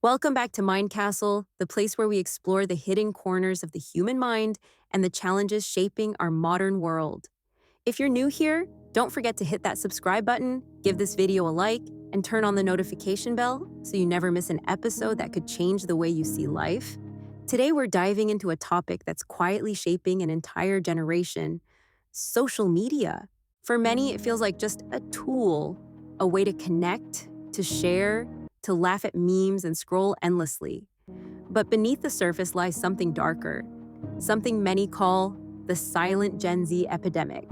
Welcome back to Mind Castle, the place where we explore the hidden corners of the human mind and the challenges shaping our modern world. If you're new here, don't forget to hit that subscribe button, give this video a like, and turn on the notification bell so you never miss an episode that could change the way you see life. Today, we're diving into a topic that's quietly shaping an entire generation: social media. For many, it feels like just a tool, a way to connect, to share, to laugh at memes and scroll endlessly. But beneath the surface lies something darker, something many call the silent Gen Z epidemic.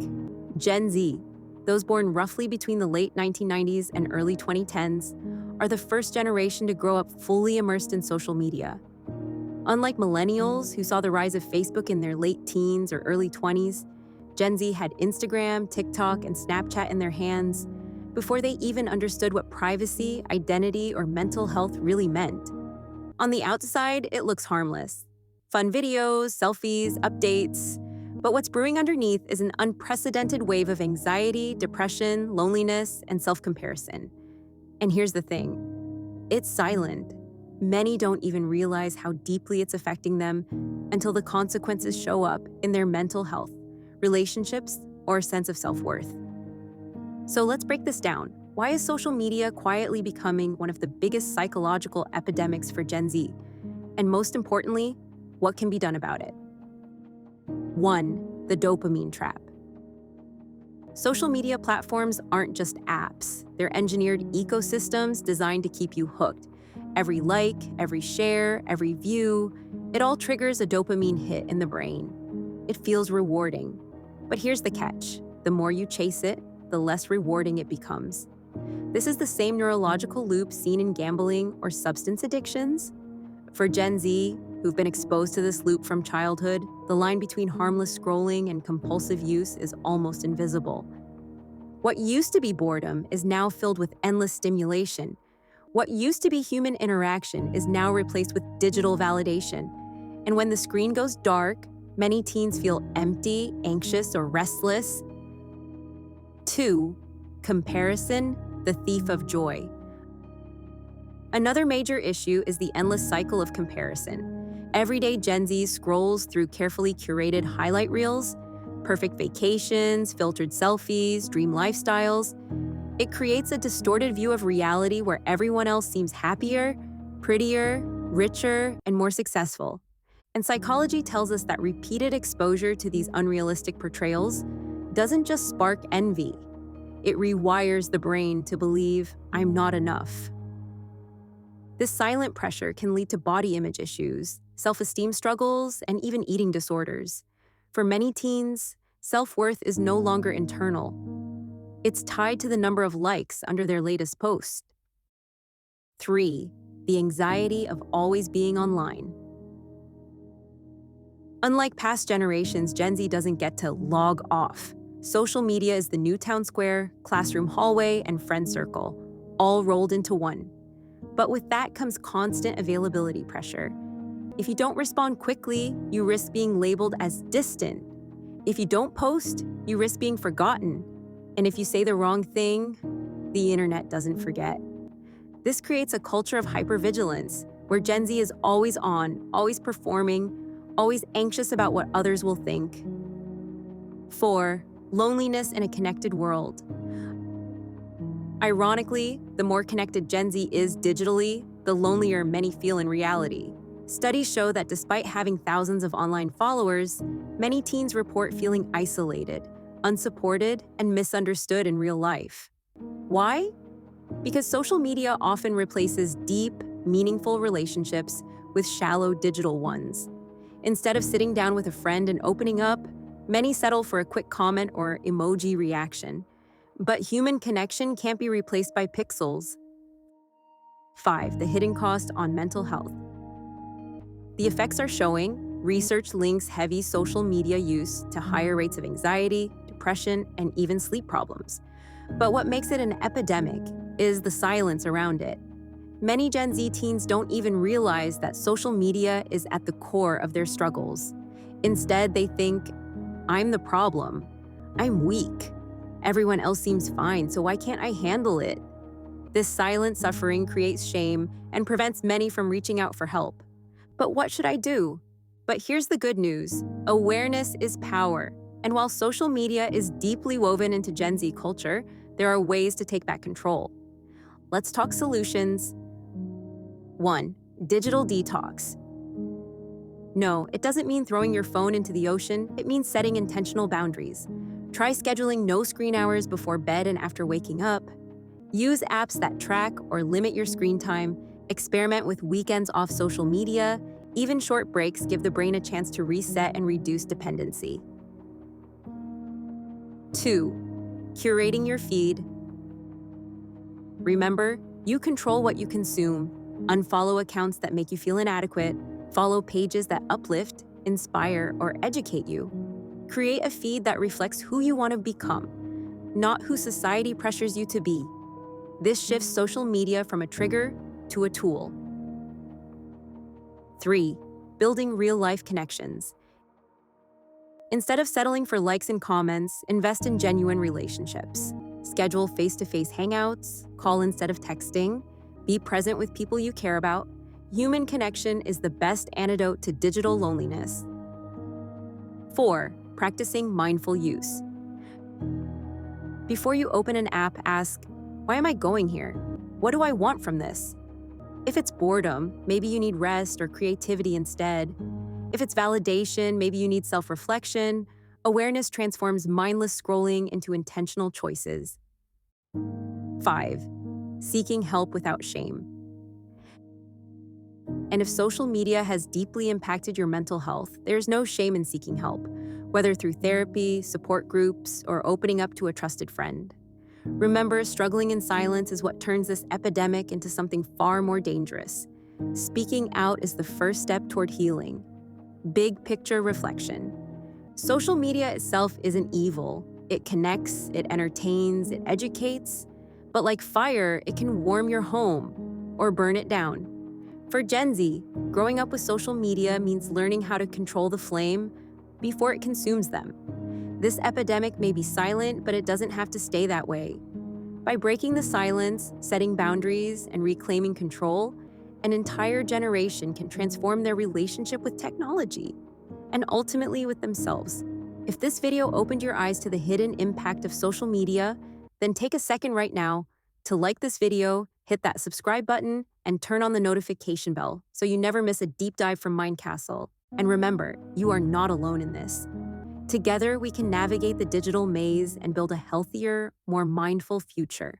Gen Z, those born roughly between the late 1990s and early 2010s, are the first generation to grow up fully immersed in social media. Unlike millennials, who saw the rise of Facebook in their late teens or early 20s, Gen Z had Instagram, TikTok, and Snapchat in their hands before they even understood what privacy, identity, or mental health really meant. On the outside, it looks harmless. Fun videos, selfies, updates. But what's brewing underneath is an unprecedented wave of anxiety, depression, loneliness, and self-comparison. And here's the thing: it's silent. Many don't even realize how deeply it's affecting them until the consequences show up in their mental health, relationships, or a sense of self-worth. So let's break this down. Why is social media quietly becoming one of the biggest psychological epidemics for Gen Z? And most importantly, what can be done about it? 1. The dopamine trap. Social media platforms aren't just apps. They're engineered ecosystems designed to keep you hooked. Every like, every share, every view, it all triggers a dopamine hit in the brain. It feels rewarding. But here's the catch: the more you chase it, the less rewarding it becomes. This is the same neurological loop seen in gambling or substance addictions. For Gen Z, who've been exposed to this loop from childhood, the line between harmless scrolling and compulsive use is almost invisible. What used to be boredom is now filled with endless stimulation. What used to be human interaction is now replaced with digital validation. And when the screen goes dark, many teens feel empty, anxious, or restless. 2. Comparison, the thief of joy. Another major issue is the endless cycle of comparison. Everyday Gen Z scrolls through carefully curated highlight reels, perfect vacations, filtered selfies, dream lifestyles. It creates a distorted view of reality where everyone else seems happier, prettier, richer, and more successful. And psychology tells us that repeated exposure to these unrealistic portrayals doesn't just spark envy. It rewires the brain to believe, I'm not enough. This silent pressure can lead to body image issues, self-esteem struggles, and even eating disorders. For many teens, self-worth is no longer internal. It's tied to the number of likes under their latest post. 3. The anxiety of always being online. Unlike past generations, Gen Z doesn't get to log off. Social media is the new town square, classroom hallway, and friend circle, all rolled into one. But with that comes constant availability pressure. If you don't respond quickly, you risk being labeled as distant. If you don't post, you risk being forgotten. And if you say the wrong thing, the internet doesn't forget. This creates a culture of hypervigilance, where Gen Z is always on, always performing, always anxious about what others will think. 4. Loneliness in a connected world. Ironically, the more connected Gen Z is digitally, the lonelier many feel in reality. Studies show that despite having thousands of online followers, many teens report feeling isolated, unsupported, and misunderstood in real life. Why? Because social media often replaces deep, meaningful relationships with shallow digital ones. Instead of sitting down with a friend and opening up, many settle for a quick comment or emoji reaction. But human connection can't be replaced by pixels. 5. The hidden cost on mental health. The effects are showing. Research links heavy social media use to higher rates of anxiety, depression, and even sleep problems. But what makes it an epidemic is the silence around it. Many Gen Z teens don't even realize that social media is at the core of their struggles. Instead, they think, I'm the problem. I'm weak. Everyone else seems fine, so why can't I handle it? This silent suffering creates shame and prevents many from reaching out for help. But what should I do? But here's the good news: awareness is power. And while social media is deeply woven into Gen Z culture, there are ways to take back control. Let's talk solutions. 1. Digital detox. No, it doesn't mean throwing your phone into the ocean, it means setting intentional boundaries. Try scheduling no screen hours before bed and after waking up. Use apps that track or limit your screen time. Experiment with weekends off social media. Even short breaks give the brain a chance to reset and reduce dependency. 2. Curating your feed. Remember, you control what you consume. Unfollow accounts that make you feel inadequate. Follow pages that uplift, inspire, or educate you. Create a feed that reflects who you want to become, not who society pressures you to be. This shifts social media from a trigger to a tool. 3. Building real-life connections. Instead of settling for likes and comments, invest in genuine relationships. Schedule face-to-face hangouts, call instead of texting, be present with people you care about. Human connection is the best antidote to digital loneliness. 4. Practicing mindful use. Before you open an app, ask, why am I going here? What do I want from this? If it's boredom, maybe you need rest or creativity instead. If it's validation, maybe you need self-reflection. Awareness transforms mindless scrolling into intentional choices. 5. Seeking help without shame. And if social media has deeply impacted your mental health, there's no shame in seeking help, whether through therapy, support groups, or opening up to a trusted friend. Remember, struggling in silence is what turns this epidemic into something far more dangerous. Speaking out is the first step toward healing. Big picture reflection. Social media itself isn't evil. It connects, it entertains, it educates. But like fire, it can warm your home or burn it down. For Gen Z, growing up with social media means learning how to control the flame before it consumes them. This epidemic may be silent, but it doesn't have to stay that way. By breaking the silence, setting boundaries, and reclaiming control, an entire generation can transform their relationship with technology and ultimately with themselves. If this video opened your eyes to the hidden impact of social media, then take a second right now to like this video, hit that subscribe button, and turn on the notification bell so you never miss a deep dive from Mind Castle. And remember, you are not alone in this. Together, we can navigate the digital maze and build a healthier, more mindful future.